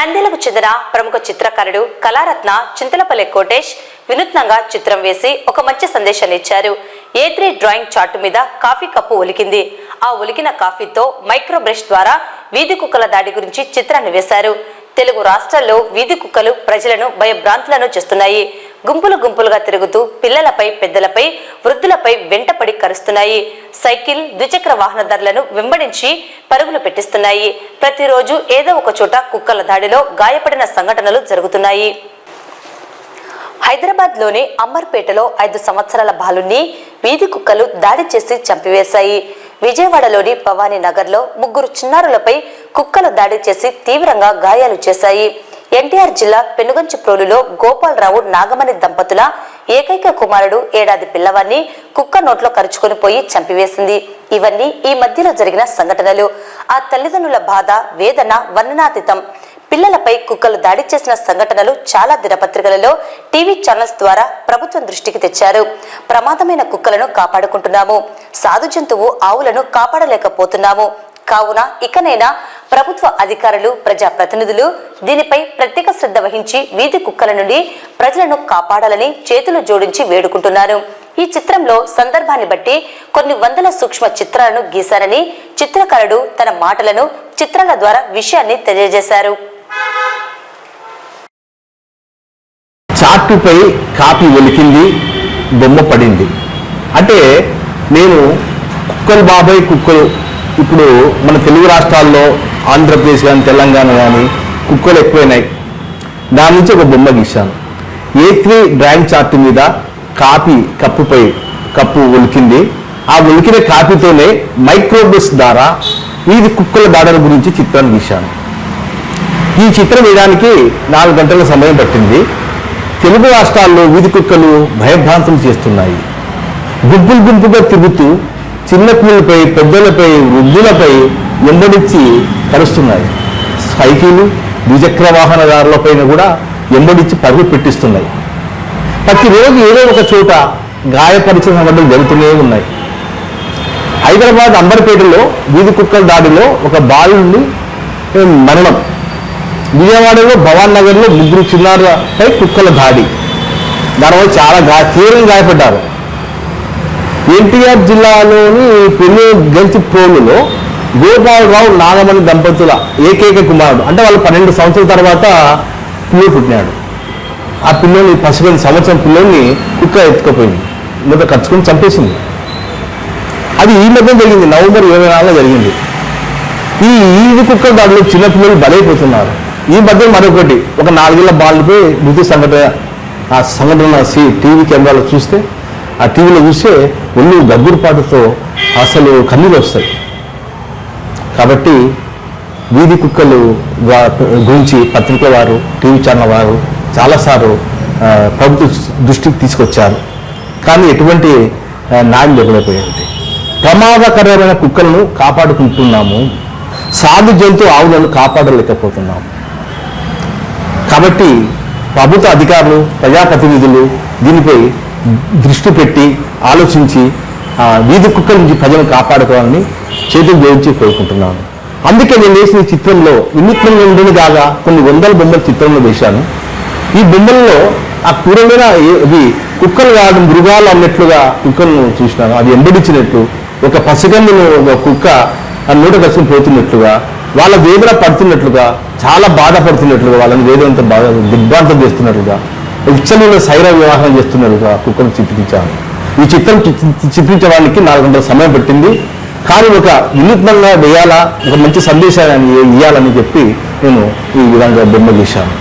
నంద్యాలకు చెందిన ప్రముఖ చిత్రకారుడు కళారత్న చింతలపల్లి కోటేష్ వినూత్నంగా చిత్రం వేసి ఒక మంచి సందేశాన్ని ఇచ్చారు. A3 డ్రాయింగ్ చార్టు మీద కాఫీ కప్పు ఒలికింది. ఆ ఒలికిన కాఫీతో మైక్రో బ్రష్ ద్వారా వీధి కుక్కల దాడి గురించి చిత్రాన్ని వేశారు. తెలుగు రాష్ట్రాల్లో వీధి కుక్కలు ప్రజలను భయభ్రాంతులను చేస్తున్నాయి. గుంపులు గుంపులుగా తిరుగుతూ పిల్లలపై, పెద్దలపై, వృద్ధులపై వెంటపడి కరుస్తున్నాయి. సైకిల్, ద్విచక్ర వాహనదారులను వెంబడించి పరుగులు పెట్టిస్తున్నాయి. ప్రతిరోజు ఏదో ఒక చోట కుక్కల దాడిలో గాయపడిన సంఘటనలు జరుగుతున్నాయి. హైదరాబాద్ లోని అమర్పేటలో 5 సంవత్సరాల బాలుని వీధి కుక్కలు దాడి చేసి చంపివేశాయి. విజయవాడలోని భవానీ నగర్ లో 3 చిన్నారులపై కుక్కలు దాడి చేసి తీవ్రంగా గాయాలు చేశాయి. ఎన్టీఆర్ జిల్లా పెనుగంచిప్రోలులో గోపాలరావు, నాగమణి దంపతుల ఏకైక కుమారుడు ఏడాది పిల్లవాన్ని కుక్క నోట్లో కరుచుకొని పోయి చంపివేసింది. ఇవన్నీ ఈ మధ్యలో జరిగిన సంఘటనలు. ఆ తల్లిదండ్రుల బాధ, వేదన వర్ణనాతీతం. పిల్లలపై కుక్కలు దాడి చేసిన సంఘటనలు చాలా దినపత్రికలలో, టీవీ ఛానల్స్ ద్వారా ప్రభుత్వం దృష్టికి తెచ్చారు. ప్రమాదమైన కుక్కలను కాపాడుకుంటున్నాము, సాధు జంతువు ఆవులను కాపాడలేకపోతున్నాము. కావున ఇకనైనా ప్రభుత్వ అధికారులు, ప్రజాప్రతినిధులు దీనిపై ప్రత్యేక శ్రద్ధ వహించి వీధి కుక్కల నుండి ప్రజలను కాపాడాలని చేతులు జోడించి వేడుకుంటున్నాను. ఈ చిత్రంలో సందర్భాన్ని బట్టి కొన్ని వందల సూక్ష్మ చిత్రాలను గీశారని చిత్రకారుడు తన మాటలను చిత్రాల ద్వారా విషయాన్ని తెలియజేశారు. చార్టుపై కాపీ ఒలికింది, బొమ్మ పడింది. అంటే నేను కుక్కలు బాబాయ్ కుక్కలు, ఇప్పుడు మన తెలుగు రాష్ట్రాల్లో ఆంధ్రప్రదేశ్ కానీ తెలంగాణ కానీ కుక్కలు ఎక్కువైనాయి. దాని నుంచి ఒక బొమ్మ గీశాను. A3 డ్రాయింగ్ చార్ట్ మీద కాపీ కప్పుపై కప్పు ఒలికింది. ఆ ఒలికిన కాపీతోనే మైక్రోబ్రష్ ద్వారా వీధి కుక్కల దాడుల గురించి చిత్రాన్ని గీశాను. ఈ చిత్రం వేయడానికి 4 గంటల సమయం పట్టింది. తెలుగు రాష్ట్రాల్లో వీధి కుక్కలు భయభ్రాంతులు చేస్తున్నాయి. గుంపులు గుంపుగా తిరుగుతూ చిన్నపిల్లలపై, పెద్దలపై, వృద్ధులపై ఎంబడించి కరుస్తున్నాయి. సైకిలు, ద్విచక్ర వాహనదారులపైన కూడా ఎంబడించి పరుగు పెట్టిస్తున్నాయి. ప్రతిరోజు ఏదో ఒక చోట గాయపరిచిన సంఘటనలు జరుగుతూనే ఉన్నాయి. హైదరాబాద్ అంబర్పేటలో వీధి కుక్కల దాడిలో ఒక బాలుని మరణం. విజయవాడలో భవాన్ నగర్లో 3 చిన్నారులపై కుక్కల దాడి. దానివల్ల చాలా తీవ్రంగా గాయపడ్డారు. ఎన్టీఆర్ జిల్లాలోని పెనుగంచిప్రోలులో గోపాలరావు, నాగమణి దంపతుల ఏకైక కుమారుడు, అంటే వాళ్ళు 12 సంవత్సరాల తర్వాత పిల్లలు పుట్టినాడు. ఆ పిల్లోని 18 సంవత్సరం పిల్లోని కుక్క ఎత్తుకుపోయింది, మొదట కరుచుకొని చంపేసింది. అది ఈ మధ్య జరిగింది, నవంబర్ 24 జరిగింది. ఈ ఈది కుక్కల దాడిలో చిన్నపిల్లలు బలైపోతున్నారు. ఈ మధ్య మరొకటి, ఒక 4 ఏళ్ల బాలుపై మృతి సంఘటన. ఆ సంఘటన టీవీ కెమెరాలో చూస్తే, ఆ టీవీలో చూస్తే ఒళ్ళు గగ్గురుపాటుతో అసలు కన్నీళ్ళు వస్తాయి. కాబట్టి వీధి కుక్కలు గురించి పత్రిక వారు, టీవీ ఛానల్ వారు చాలాసార్లు ప్రభుత్వ దృష్టికి తీసుకొచ్చారు. కానీ ఎటువంటి న్యాయం జరగలేకపోయింది. ప్రమాదకరమైన కుక్కలను కాపాడుకుంటున్నాము, సాధు జంతు ఆవులను కాపాడలేకపోతున్నాము. కాబట్టి ప్రభుత్వ అధికారులు, ప్రజాప్రతినిధులు దీనిపై దృష్టి పెట్టి ఆలోచించి వీధి కుక్కల నుంచి ప్రజలను కాపాడుకోవాలని చేతులు జోడించి కోరుకుంటున్నాను. అందుకే నేను వేసిన చిత్రంలో వినూత్నంగా ఉండేది కాగా కొన్ని 100 బొమ్మల చిత్రంలో వేశాను. ఈ బొమ్మల్లో ఆ కూరమైన ఇవి కుక్కలు కాదు, మృగాలు అన్నట్లుగా కుక్కలను చూసినాను. అది ఎంబడించినట్లు, ఒక పసిగన్నును ఒక కుక్క ఆ నోట కసుకుని పోతున్నట్లుగా, వాళ్ళ వేదన పడుతున్నట్లుగా, చాలా బాధపడుతున్నట్లుగా, వాళ్ళని వేదనంతా బాగా దిగ్భ్రాంతం చేస్తున్నట్లుగా, విచ్చలమైన శైర వివాహం చేస్తున్నట్లుగా కుక్కను చిత్రించాను. ఈ చిత్రం చిత్రించడానికి 4 గంటల సమయం పట్టింది. కానీ ఒక వినూత్నంగా వేయాలా, ఒక మంచి సందేశాన్ని ఇవ్వాలని చెప్పి నేను ఈ విధంగా బొమ్మ గీశాను.